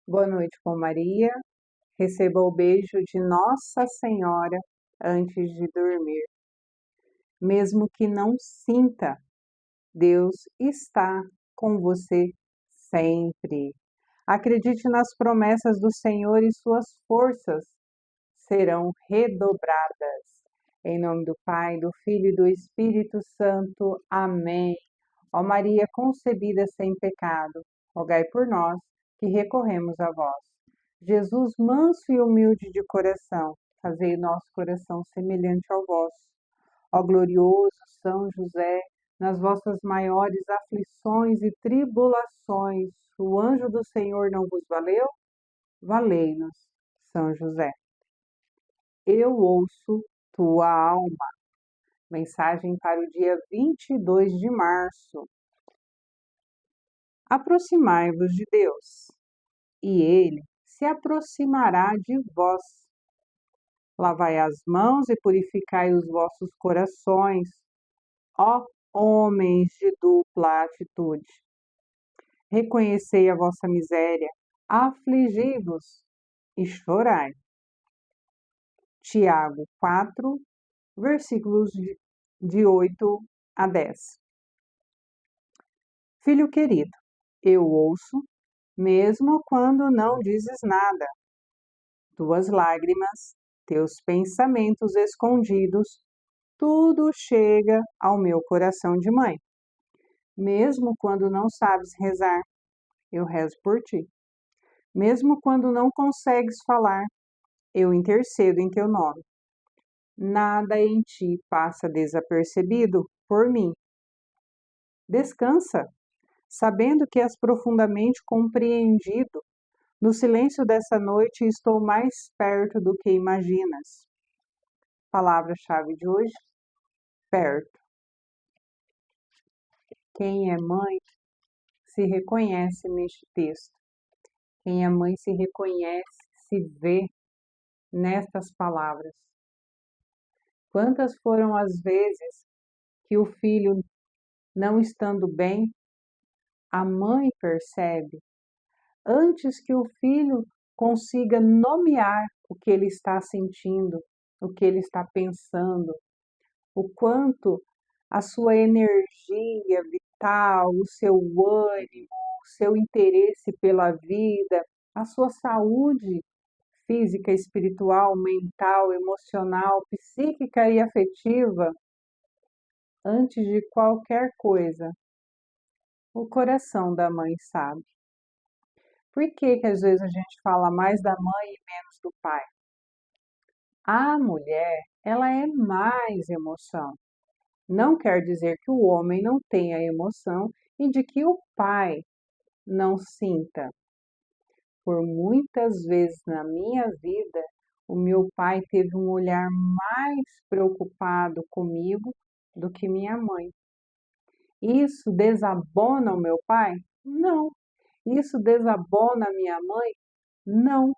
Boa noite com Maria. Receba o beijo de Nossa Senhora antes de dormir. Mesmo que não sinta, Deus está com você sempre. Acredite nas promessas do Senhor e suas forças serão redobradas. Em nome do Pai, do Filho e do Espírito Santo. Amém. Ó Maria concebida sem pecado, rogai por nós que recorremos a vós. Jesus manso e humilde de coração, fazei nosso coração semelhante ao vosso. Ó glorioso São José, nas vossas maiores aflições e tribulações, o anjo do Senhor não vos valeu? Valei-nos, São José. Eu ouço tua alma. Mensagem para o dia 22 de março. Aproximai-vos de Deus, e Ele se aproximará de vós. Lavai as mãos e purificai os vossos corações, ó homens de dupla atitude. Reconhecei a vossa miséria, afligi-vos e chorai. Tiago 4, versículos de 8 a 10. Filho querido, eu ouço, mesmo quando não dizes nada. Tuas lágrimas, teus pensamentos escondidos, tudo chega ao meu coração de mãe. Mesmo quando não sabes rezar, eu rezo por ti. Mesmo quando não consegues falar, eu intercedo em teu nome. Nada em ti passa desapercebido por mim. Descansa, sabendo que és profundamente compreendido. No silêncio dessa noite estou mais perto do que imaginas. Palavra-chave de hoje: perto. Quem é mãe se reconhece neste texto. Quem é mãe se reconhece, se vê nestas palavras. Quantas foram as vezes que o filho, não estando bem, a mãe percebe, antes que o filho consiga nomear o que ele está sentindo, o que ele está pensando, o quanto a sua energia vital, o seu ânimo, o seu interesse pela vida, a sua saúde física, espiritual, mental, emocional, psíquica e afetiva, antes de qualquer coisa, o coração da mãe sabe. Por que às vezes a gente fala mais da mãe e menos do pai? A mulher, ela é mais emoção. Não quer dizer que o homem não tenha emoção e de que o pai não sinta. Por muitas vezes na minha vida, o meu pai teve um olhar mais preocupado comigo do que minha mãe. Isso desabona o meu pai? Não. Isso desabona a minha mãe? Não.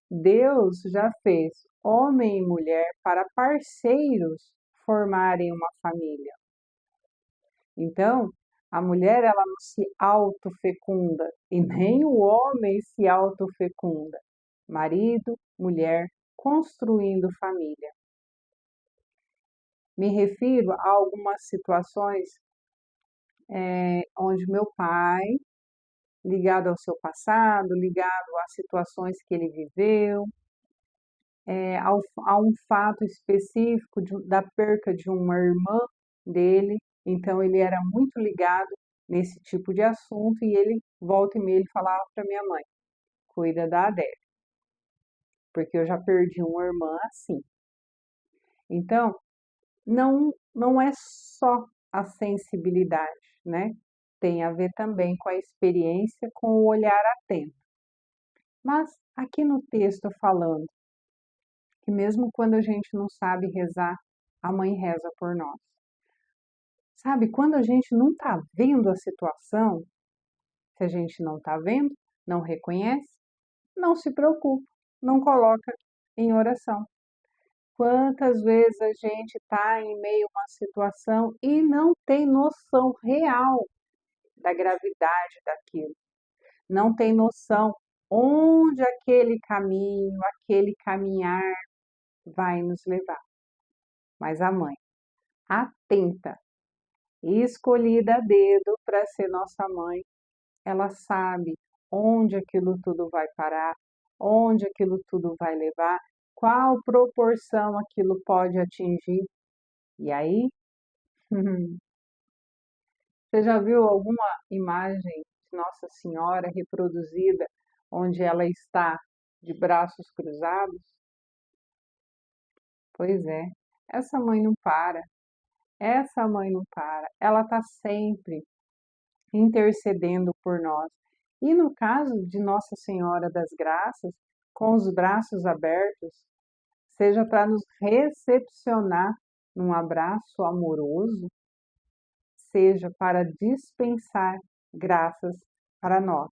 Deus já fez homem e mulher para parceiros formarem uma família. Então, a mulher ela não se autofecunda e nem o homem se autofecunda. Marido, mulher, construindo família. Me refiro a algumas situações onde meu pai, ligado ao seu passado, ligado às situações que ele viveu, a um fato específico da perca de uma irmã dele, então ele era muito ligado nesse tipo de assunto e ele, volta e meia, ele falava para minha mãe, cuida da Adélia, porque eu já perdi uma irmã assim. Então, não é só a sensibilidade, né? Tem a ver também com a experiência, com o olhar atento. Mas aqui no texto falando que mesmo quando a gente não sabe rezar, a mãe reza por nós. Sabe, quando a gente não está vendo a situação, se a gente não está vendo, não reconhece, não se preocupa, não coloca em oração. Quantas vezes a gente está em meio a uma situação e não tem noção real da gravidade daquilo. não tem noção onde aquele caminho, aquele caminhar vai nos levar. Mas a mãe, atenta e escolhida a dedo para ser nossa mãe, ela sabe onde aquilo tudo vai parar, onde aquilo tudo vai levar, qual proporção aquilo pode atingir. E aí, você já viu alguma imagem de Nossa Senhora reproduzida onde ela está de braços cruzados? Pois é, essa mãe não para, essa mãe não para, ela está sempre intercedendo por nós. E no caso de Nossa Senhora das Graças, com os braços abertos, seja para nos recepcionar num abraço amoroso, seja para dispensar graças para nós,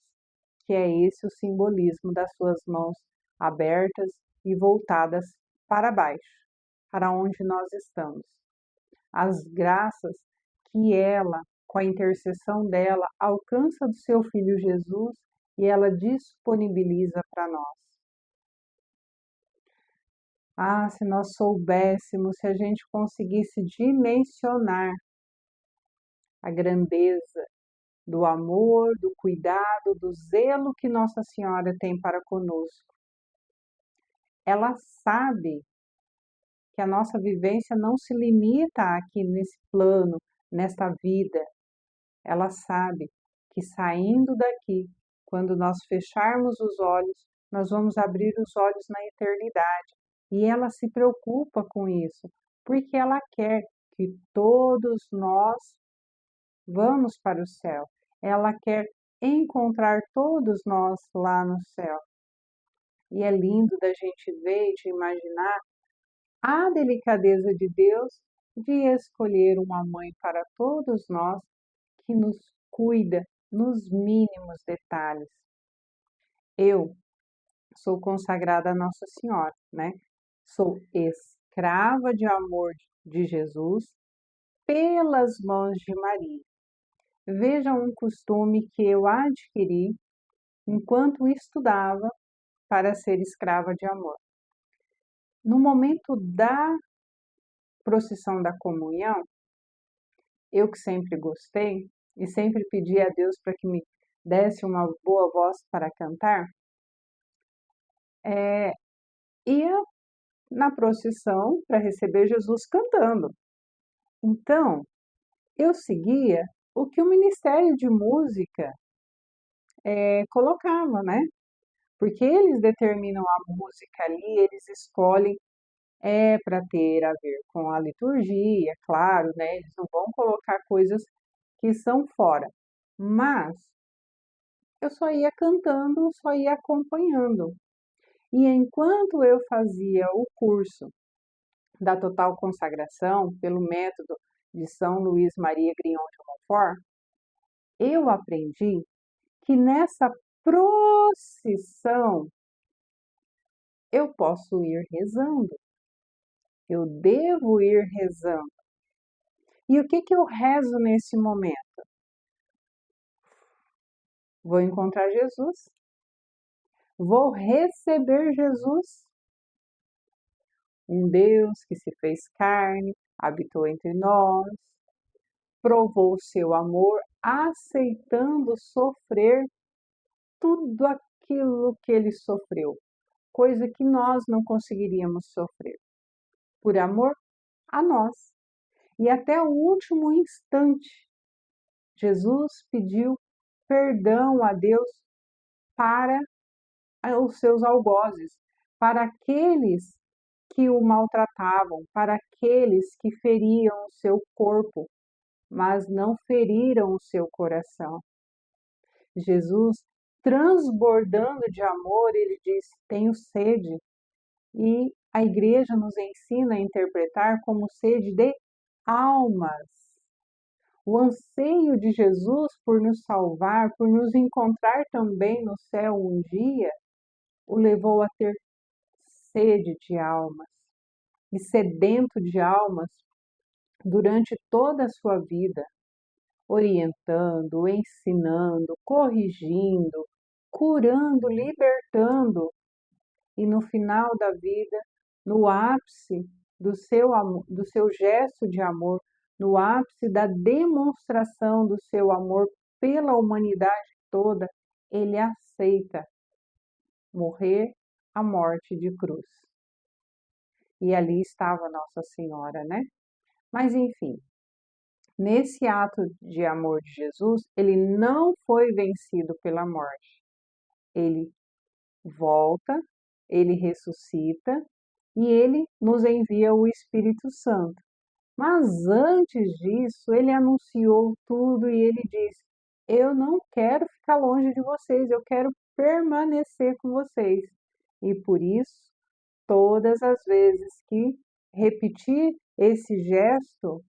que é esse o simbolismo das suas mãos abertas e voltadas para baixo, para onde nós estamos. As graças que ela, com a intercessão dela, alcança do seu Filho Jesus e ela disponibiliza para nós. Ah, se nós soubéssemos, se a gente conseguisse dimensionar a grandeza do amor, do cuidado, do zelo que Nossa Senhora tem para conosco. Ela sabe que a nossa vivência não se limita aqui nesse plano, nesta vida. Ela sabe que saindo daqui, quando nós fecharmos os olhos, nós vamos abrir os olhos na eternidade. E ela se preocupa com isso, porque ela quer que todos nós vamos para o céu. Ela quer encontrar todos nós lá no céu. E é lindo da gente ver e de imaginar a delicadeza de Deus de escolher uma mãe para todos nós que nos cuida nos mínimos detalhes. Eu sou consagrada a Nossa Senhora, né? Sou escrava de amor de Jesus pelas mãos de Maria. Veja um costume que eu adquiri enquanto estudava para ser escrava de amor. No momento da procissão da comunhão, eu que sempre gostei e sempre pedi a Deus para que me desse uma boa voz para cantar, ia na procissão para receber Jesus cantando. Então, eu seguia o que o Ministério de Música colocava, né? Porque eles determinam a música ali, eles escolhem para ter a ver com a liturgia, claro, né? Eles não vão colocar coisas que são fora. Mas eu só ia cantando, só ia acompanhando. E enquanto eu fazia o curso da total consagração pelo método de São Luís Maria Grignon de Montfort, eu aprendi que nessa procissão eu posso ir rezando, eu devo ir rezando. E o que eu rezo nesse momento? Vou encontrar Jesus, vou receber Jesus, um Deus que se fez carne, habitou entre nós, provou seu amor, aceitando sofrer tudo aquilo que ele sofreu, coisa que nós não conseguiríamos sofrer, por amor a nós. E até o último instante, Jesus pediu perdão a Deus para os seus algozes, para aqueles que o maltratavam, para aqueles que feriam o seu corpo, mas não feriram o seu coração. Jesus, transbordando de amor, ele diz: tenho sede. E a igreja nos ensina a interpretar como sede de almas. O anseio de Jesus por nos salvar, por nos encontrar também no céu um dia, o levou a ter sede de almas. E sedento de almas durante toda a sua vida, orientando, ensinando, corrigindo, curando, libertando, e no final da vida, no ápice do seu gesto de amor, no ápice da demonstração do seu amor pela humanidade toda, ele aceita morrer a morte de cruz. E ali estava Nossa Senhora, né? Mas enfim, nesse ato de amor de Jesus, ele não foi vencido pela morte. Ele volta, ele ressuscita e ele nos envia o Espírito Santo. Mas antes disso, ele anunciou tudo e ele disse: eu não quero ficar longe de vocês, eu quero permanecer com vocês. E por isso, todas as vezes que repetir esse gesto,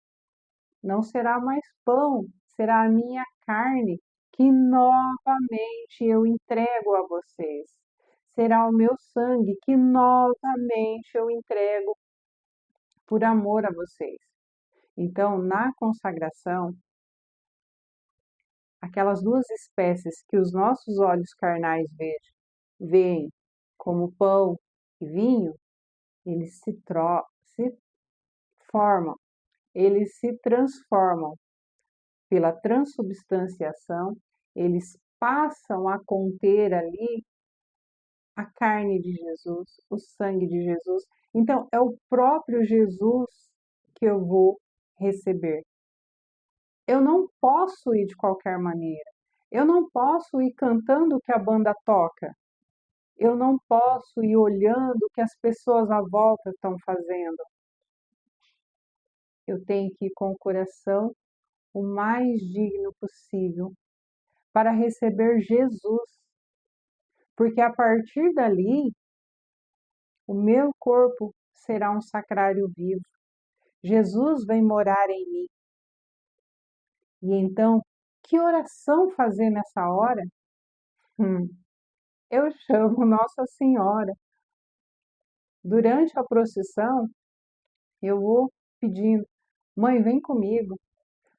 não será mais pão, será a minha carne que novamente eu entrego a vocês. Será o meu sangue que novamente eu entrego por amor a vocês. Então, na consagração, aquelas duas espécies que os nossos olhos carnais veem como pão e vinho, eles se formam, eles se transformam pela transubstanciação, eles passam a conter ali a carne de Jesus, o sangue de Jesus. Então, é o próprio Jesus que eu vou receber. Eu não posso ir de qualquer maneira. Eu não posso ir cantando o que a banda toca. Eu não posso ir olhando o que as pessoas à volta estão fazendo. Eu tenho que ir com o coração o mais digno possível para receber Jesus. Porque a partir dali, o meu corpo será um sacrário vivo. Jesus vem morar em mim. E então, que oração fazer nessa hora? Eu chamo Nossa Senhora. Durante a procissão, eu vou pedindo: mãe, vem comigo.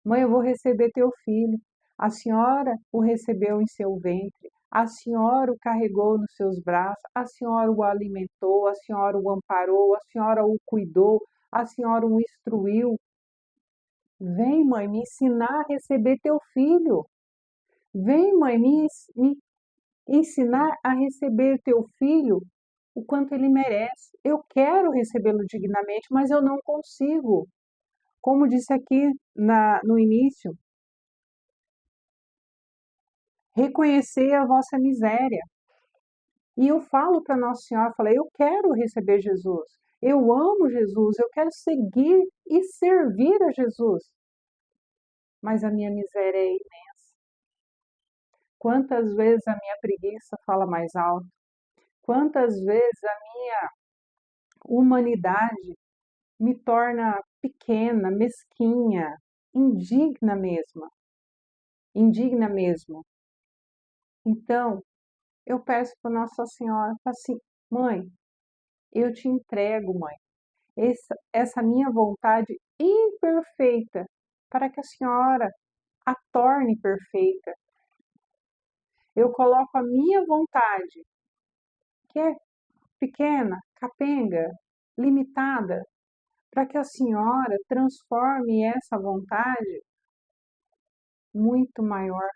Mãe, eu vou receber teu filho. A senhora o recebeu em seu ventre. A senhora o carregou nos seus braços. A senhora o alimentou. A senhora o amparou. A senhora o cuidou. A senhora o instruiu. Vem, mãe, me ensinar a receber teu filho. Vem, mãe, me ensinar a receber teu filho o quanto ele merece. Eu quero recebê-lo dignamente, mas eu não consigo. Como disse aqui no início, reconhecer a vossa miséria. E eu falo para Nossa Senhora, eu quero receber Jesus. Eu amo Jesus, eu quero seguir e servir a Jesus. Mas a minha miséria é imensa. Quantas vezes a minha preguiça fala mais alto? Quantas vezes a minha humanidade me torna pequena, mesquinha, indigna mesmo. Indigna mesmo. Então, eu peço para Nossa Senhora, assim, mãe, eu te entrego, mãe, essa minha vontade imperfeita, para que a senhora a torne perfeita. Eu coloco a minha vontade, que é pequena, capenga, limitada, para que a senhora transforme essa vontade muito maior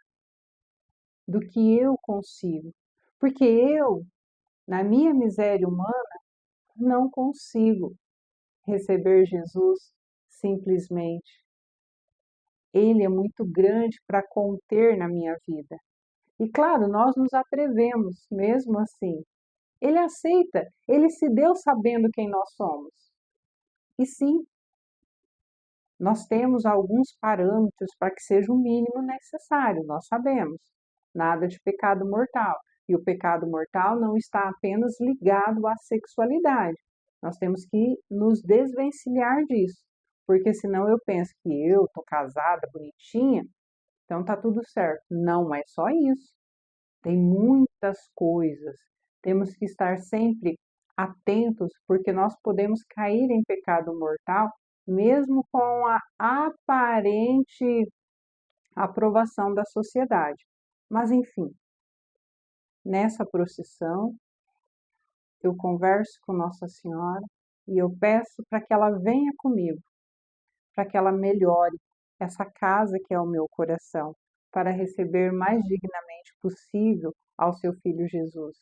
do que eu consigo. Porque eu, na minha miséria humana, não consigo receber Jesus simplesmente. Ele é muito grande para conter na minha vida. E claro, nós nos atrevemos mesmo assim. Ele aceita, ele se deu sabendo quem nós somos. E sim, nós temos alguns parâmetros para que seja o mínimo necessário, nós sabemos. Nada de pecado mortal. E o pecado mortal não está apenas ligado à sexualidade. Nós temos que nos desvencilhar disso. Porque senão eu penso que eu estou casada, bonitinha, então tá tudo certo. Não é só isso. Tem muitas coisas. Temos que estar sempre atentos, porque nós podemos cair em pecado mortal, mesmo com a aparente aprovação da sociedade. Mas enfim, nessa procissão, eu converso com Nossa Senhora e eu peço para que ela venha comigo, para que ela melhore essa casa que é o meu coração, para receber mais dignamente possível ao seu Filho Jesus.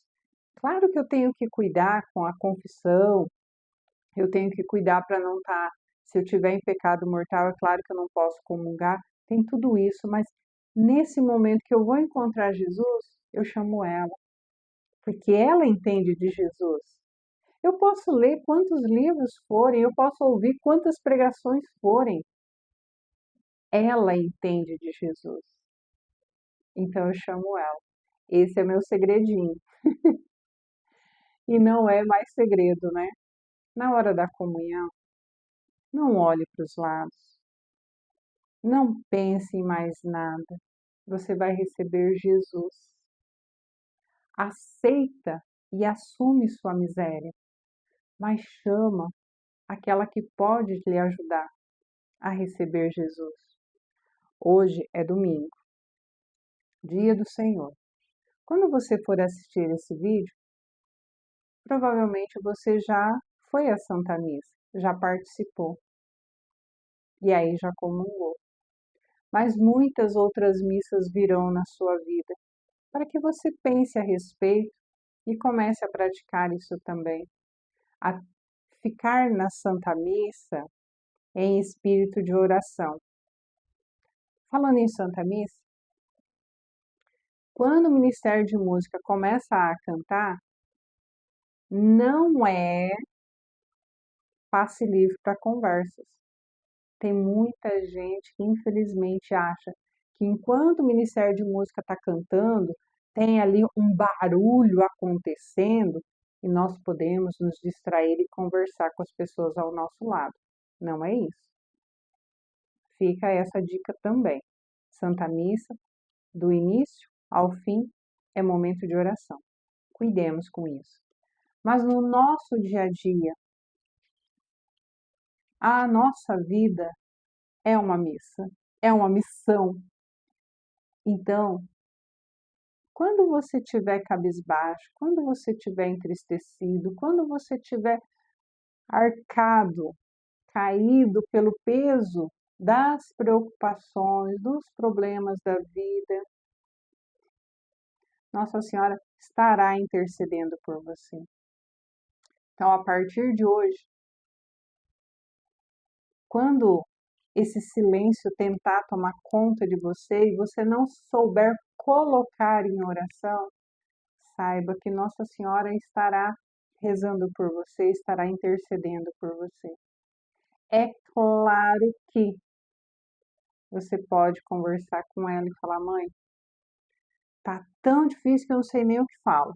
Claro que eu tenho que cuidar com a confissão, eu tenho que cuidar para não estar, se eu tiver em pecado mortal, é claro que eu não posso comungar, tem tudo isso, mas nesse momento que eu vou encontrar Jesus, eu chamo ela, porque ela entende de Jesus. Eu posso ler quantos livros forem, eu posso ouvir quantas pregações forem, ela entende de Jesus. Então eu chamo ela. Esse é meu segredinho. E não é mais segredo, né? Na hora da comunhão, não olhe para os lados. Não pense em mais nada. Você vai receber Jesus. Aceita e assume sua miséria, mas chama aquela que pode lhe ajudar a receber Jesus. Hoje é domingo, dia do Senhor. Quando você for assistir esse vídeo, provavelmente você já foi à Santa Missa, já participou e aí já comungou. Mas muitas outras missas virão na sua vida, para que você pense a respeito e comece a praticar isso também. A ficar na Santa Missa em espírito de oração. Falando em Santa Missa, quando o Ministério de Música começa a cantar, não é passe livre para conversas. Tem muita gente que infelizmente acha que enquanto o Ministério de Música está cantando, tem ali um barulho acontecendo e nós podemos nos distrair e conversar com as pessoas ao nosso lado. Não é isso. Fica essa dica também. Santa Missa, do início ao fim, é momento de oração. Cuidemos com isso. Mas no nosso dia a dia, a nossa vida é uma missa, é uma missão. Então, quando você estiver cabisbaixo, quando você estiver entristecido, quando você estiver arcado, caído pelo peso das preocupações, dos problemas da vida, Nossa Senhora estará intercedendo por você. Então, a partir de hoje, quando esse silêncio tentar tomar conta de você e você não souber colocar em oração, saiba que Nossa Senhora estará rezando por você, estará intercedendo por você. É claro que você pode conversar com ela e falar: mãe, tá tão difícil que eu não sei nem o que falo.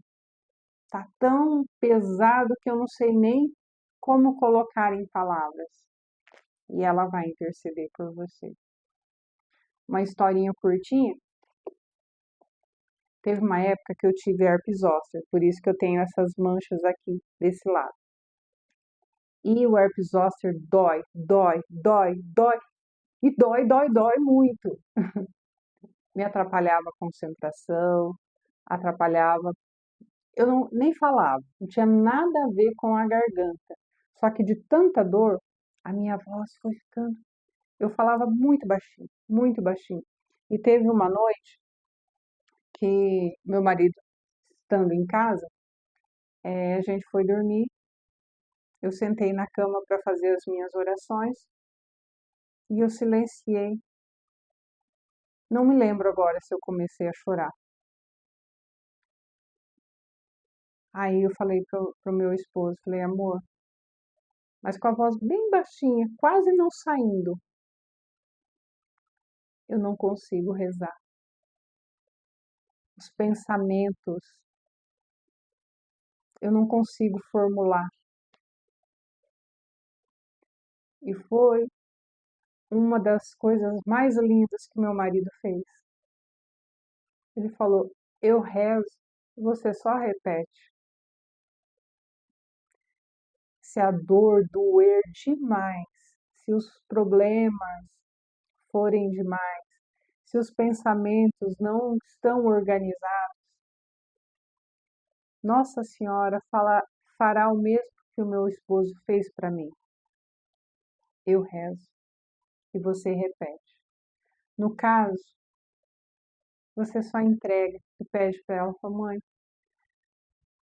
Tá tão pesado que eu não sei nem como colocar em palavras. E ela vai interceder por você. Uma historinha curtinha. Teve uma época que eu tive herpes zoster, por isso que eu tenho essas manchas aqui desse lado. E o herpes zoster dói, dói, dói, dói. E dói, dói, dói muito. Me atrapalhava a concentração, atrapalhava. Eu não, nem falava, não tinha nada a ver com a garganta. Só que de tanta dor, a minha voz foi ficando. Eu falava muito baixinho, muito baixinho. E teve uma noite que meu marido, estando em casa, a gente foi dormir. Eu sentei na cama para fazer as minhas orações e eu silenciei. Não me lembro agora se eu comecei a chorar. Aí eu falei pro meu esposo, falei: amor, mas com a voz bem baixinha, quase não saindo, eu não consigo rezar. Os pensamentos, eu não consigo formular. E foi uma das coisas mais lindas que meu marido fez. Ele falou: eu rezo, você só repete. Se a dor doer demais, se os problemas forem demais, se os pensamentos não estão organizados, Nossa Senhora fará o mesmo que o meu esposo fez para mim. Eu rezo e você repete. No caso, você só entrega e pede para ela, fala, mãe,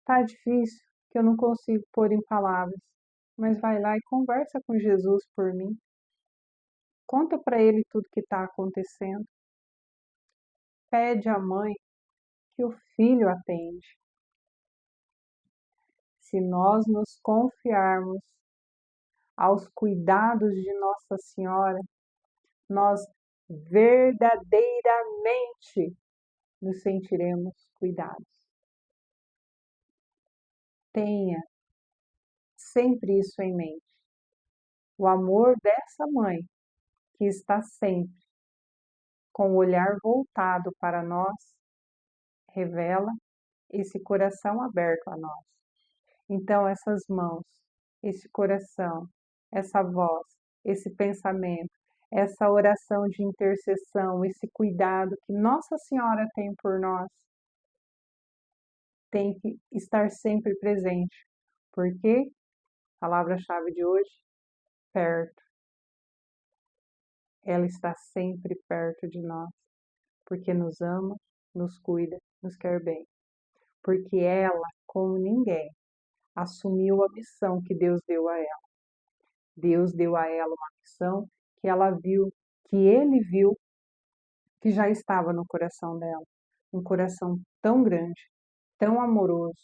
tá difícil, que eu não consigo pôr em palavras, mas vai lá e conversa com Jesus por mim. Conta para ele tudo que está acontecendo. Pede à mãe que o filho atende. Se nós nos confiarmos aos cuidados de Nossa Senhora, nós verdadeiramente nos sentiremos cuidados. Tenha sempre isso em mente. O amor dessa mãe, que está sempre com o olhar voltado para nós, revela esse coração aberto a nós. Então, essas mãos, esse coração, essa voz, esse pensamento, essa oração de intercessão, esse cuidado que Nossa Senhora tem por nós, tem que estar sempre presente. Porque, palavra-chave de hoje, perto. Ela está sempre perto de nós, porque nos ama, nos cuida, nos quer bem. Porque ela, como ninguém, assumiu a missão que Deus deu a ela. Deus deu a ela uma missão que ela viu, que ele viu, que já estava no coração dela. Um coração tão grande, tão amoroso,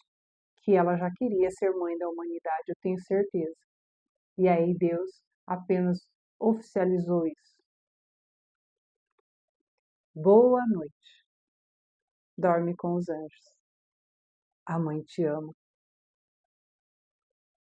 que ela já queria ser mãe da humanidade, eu tenho certeza. E aí Deus apenas oficializou isso. Boa noite. Dorme com os anjos. A mãe te ama.